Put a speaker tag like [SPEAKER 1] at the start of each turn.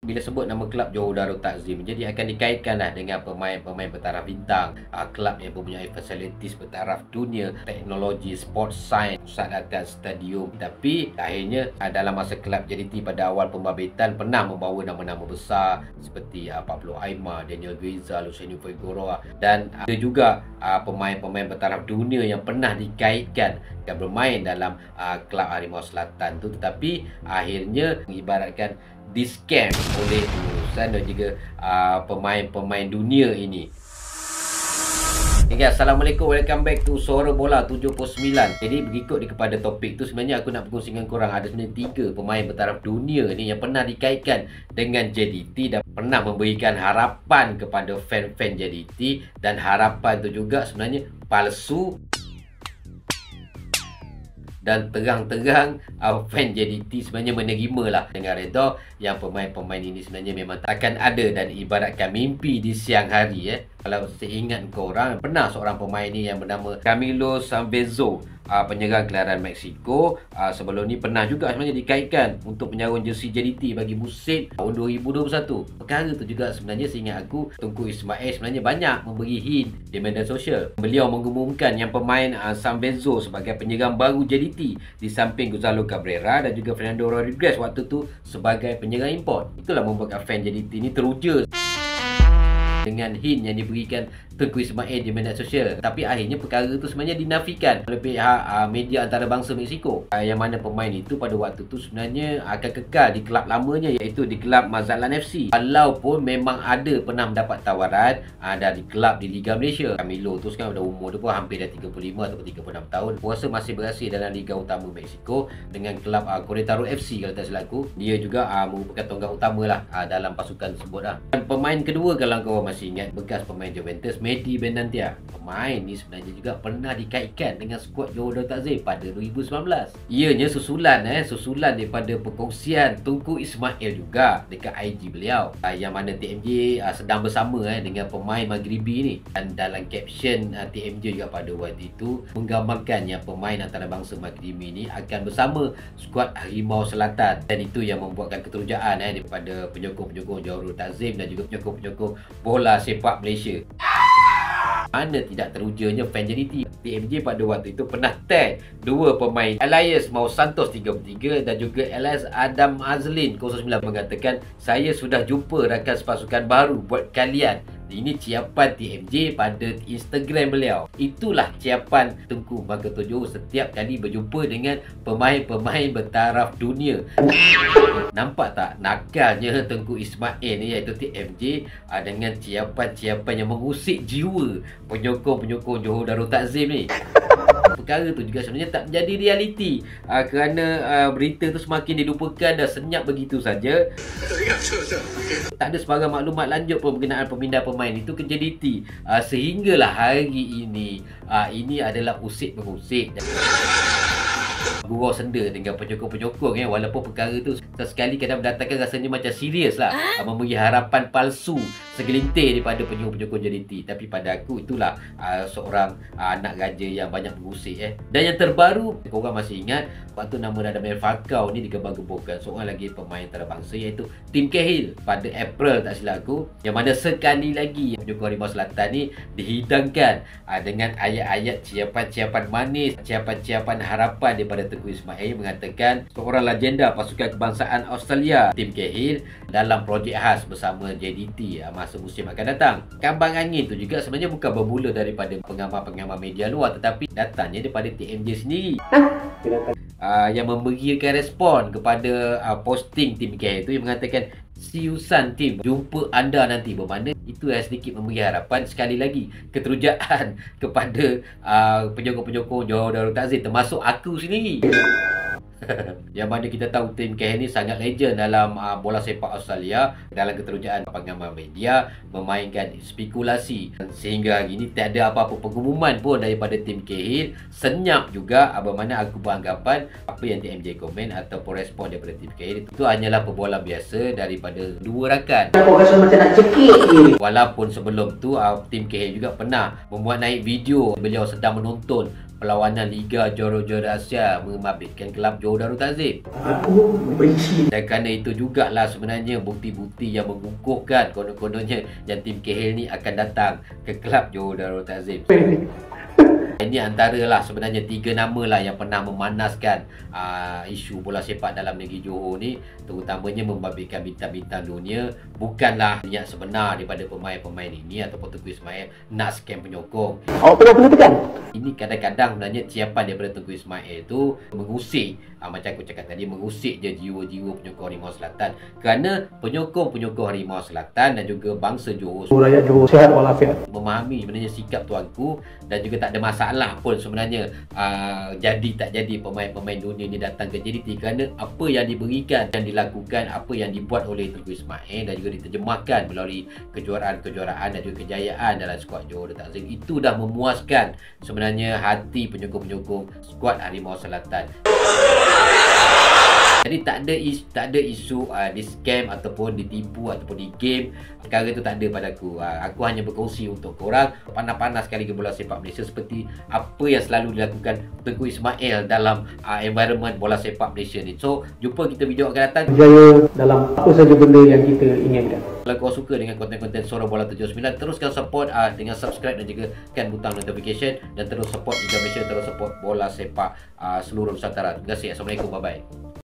[SPEAKER 1] Bila sebut nama kelab Johor Darul Takzim, jadi akan dikaitkanlah dengan pemain-pemain bertaraf bintang, kelab yang mempunyai fasilitis bertaraf dunia, teknologi, sport science, peralatan stadium. Tapi akhirnya dalam masa kelab JDT pada awal pembabitan pernah membawa nama-nama besar seperti Pablo Aimar, Daniel Guiza, Luciano Figueroa, dan ada juga pemain-pemain bertaraf dunia yang pernah dikaitkan dan bermain dalam kelab Harimau Selatan tu, tetapi akhirnya mengibaratkan di-scam oleh pengurusan dan juga pemain-pemain dunia ini. Okay, Assalamualaikum, welcome back to Suara Bola 79. Jadi berikut kepada topik tu, sebenarnya aku nak berkongsi dengan korang ada sebenarnya 3 pemain bertaraf dunia ni yang pernah dikaitkan dengan JDT dan pernah memberikan harapan kepada fan-fan JDT, dan harapan tu juga sebenarnya palsu dan terang-terang fan JDT sebenarnya menerima lah dengan reda yang pemain-pemain ini sebenarnya memang takkan ada dan ibaratkan mimpi di siang hari. Kalau seingat korang, pernah seorang pemain ni yang bernama Camilo Sanvezo, penyerang kelahiran Mexico, sebelum ni pernah juga sebenarnya dikaitkan untuk menyarung jersey JDT bagi musim tahun 2021. Perkara tu juga sebenarnya seingat aku, Tunku Ismail sebenarnya banyak memberi hint di media sosial. Beliau mengumumkan yang pemain Sanvezo sebagai penyerang baru JDT di samping Gonzalo Cabrera dan juga Fernando Rodriguez waktu tu sebagai penyerang import. Itulah membuatkan fan JDT ni teruja dengan hint yang diberikan Tunku Ismail di media sosial. Tapi akhirnya perkara itu sebenarnya dinafikan oleh pihak media antarabangsa Mexico, yang mana pemain itu pada waktu itu sebenarnya akan kekal di kelab lamanya, iaitu di kelab Mazatlan FC, walaupun memang ada pernah mendapat tawaran dari kelab di Liga Malaysia. Camilo tu sekarang dah umur dia pun hampir dah 35 atau 36 tahun. Puasa masih berhasil dalam Liga Utama Mexico dengan kelab Querétaro FC kalau tak silap aku. Dia juga merupakan tonggak utama lah dalam pasukan tersebut lah. Dan pemain kedua, kalau kau masih ingat, bekas pemain Juventus, Medi Benantia. Pemain ni sebenarnya juga pernah dikaitkan dengan skuad Johor Darul Takzim pada 2019. Ianya susulan daripada perkongsian Tunku Ismail juga dekat IG beliau, yang mana TMJ sedang bersama dengan pemain Maghribi ni. Dan dalam caption TMJ juga pada waktu itu menggambarkan yang pemain antarabangsa Maghribi ni akan bersama skuad Harimau Selatan, dan itu yang membuatkan keterujaan daripada penyokong-penyokong Johor Darul Takzim dan juga penyokong-penyokong bola sepak Malaysia. Mana tidak terujanya fan JDT. TMJ pada waktu itu pernah tag 2 pemain, Elias Mau Santos 33 dan juga Elias Adam Azlin 09, mengatakan, saya sudah jumpa rakan sepasukan baru buat kalian. Ini ciapan TMJ pada Instagram beliau. Itulah ciapan Tunku Mangketojo setiap kali berjumpa dengan pemain-pemain bertaraf dunia. Nampak tak nakalnya Tunku Ismail ni, iaitu TMJ, dengan ciapan-ciapan yang mengusik jiwa penyokong-penyokong Johor Darul Takzim ni. Perkara tu juga sebenarnya tak menjadi realiti, kerana berita tu semakin dilupakan dan senyap begitu saja. Tak ada sebarang maklumat lanjut pun berkenaan pemindahan pemain itu ke JDT, sehinggalah hari ini ini adalah usik-mengusik gurau senda dengan penyokong-penyokong, walaupun perkara tu sesekali kadang mendatangkan rasanya macam serius lah, memberi harapan palsu segelintir daripada penyokong-penyokong JDT. Tapi pada aku itulah seorang anak raja yang banyak mengusik. Dan yang terbaru, korang masih ingat waktu nama Radamel Falcao ni digembar-gemburkan seorang lagi pemain antarabangsa, iaitu Tim Cahill pada April tak silap aku, yang mana sekali lagi penyokong Harimau Selatan ni dihidangkan dengan ayat-ayat ciapan-ciapan manis, ciapan-ciapan harapan daripada Tunku Ismail, mengatakan seorang legenda pasukan kebangsaan Australia, Tim Cahill, dalam projek khas bersama JDT masa musim akan datang. Kambang angin tu juga sebenarnya bukan bermula daripada pengamal-pengamal media luar, tetapi datangnya daripada TMJ sendiri, yang memberikan respon kepada posting Tim Cahill tu, yang mengatakan, see you son Tim, jumpa anda nanti. Bermakna itu sedikit memberi harapan sekali lagi keterujaan kepada penyokong-penyokong Johor Darul Takzim, termasuk aku sendiri. Yang mana kita tahu Tim Cahill ni sangat legend dalam bola sepak Australia, dalam keterujaan pengamal media memainkan spekulasi, sehingga hari ini tak ada apa-apa pengumuman pun daripada Tim Cahill. Senyap juga bermakna aku beranggapan apa yang TMJ komen ataupun respon daripada Tim Cahill itu hanyalah perbualan biasa daripada dua rakan. Walaupun sebelum tu Tim Cahill juga pernah membuat naik video beliau sedang menonton perlawanan Liga Juara Asia membabitkan kelab Johor Darul Ta'zim.
[SPEAKER 2] Aku benci.
[SPEAKER 1] Dan kerana itu jugalah sebenarnya bukti-bukti yang mengukuhkan konon-kononnya yang tim KL ni akan datang ke kelab Johor Darul Ta'zim. Ini antaralah sebenarnya 3 nama lah yang pernah memanaskan isu bola sepak dalam negeri Johor ni, terutamanya membabitkan bintang-bintang dunia. Bukanlah niat sebenar daripada pemain-pemain ini ataupun Tengku Ismail nak scam penyokong.
[SPEAKER 2] Awak pernah kena tekan?
[SPEAKER 1] Ini kadang-kadang sebenarnya siapan daripada Tengku Ismail tu mengusik, macam aku cakap tadi, mengusik je jiwa-jiwa penyokong Harimau Selatan. Kerana penyokong-penyokong Harimau Selatan dan juga bangsa Johor,
[SPEAKER 2] Rakyat Johor sihat walafiat.
[SPEAKER 1] memahami sebenarnya sikap tuanku dan juga tak ada masalah pun sebenarnya jadi tak jadi pemain-pemain dunia ni datang ke JDT, kerana apa yang diberikan, yang dilakukan, apa yang dibuat oleh Tengku Ismail dan juga diterjemahkan melalui kejuaraan-kejuaraan dan juga kejayaan dalam skuad Johor Darul Ta'zim, itu dah memuaskan sebenarnya hati penyokong-penyokong skuad Harimau Selatan. Jadi tak ada isu di scam ataupun ditipu ataupun di game. Perkara itu tak ada pada aku. Aku hanya berkongsi untuk korang panas-panas sekali ke bola sepak Malaysia seperti apa yang selalu dilakukan Tengku Ismail dalam environment bola sepak Malaysia ni. So, jumpa kita video akan datang.
[SPEAKER 2] Berjaya dalam apa saja benda yang kita inginkan.
[SPEAKER 1] Kalau kau suka dengan konten-konten Suara Bola 79, teruskan support dengan subscribe dan juga tekan butang notification, dan terus support Liga Malaysia, terus support bola sepak seluruh Nusantara. Terima kasih. Assalamualaikum. Bye-bye.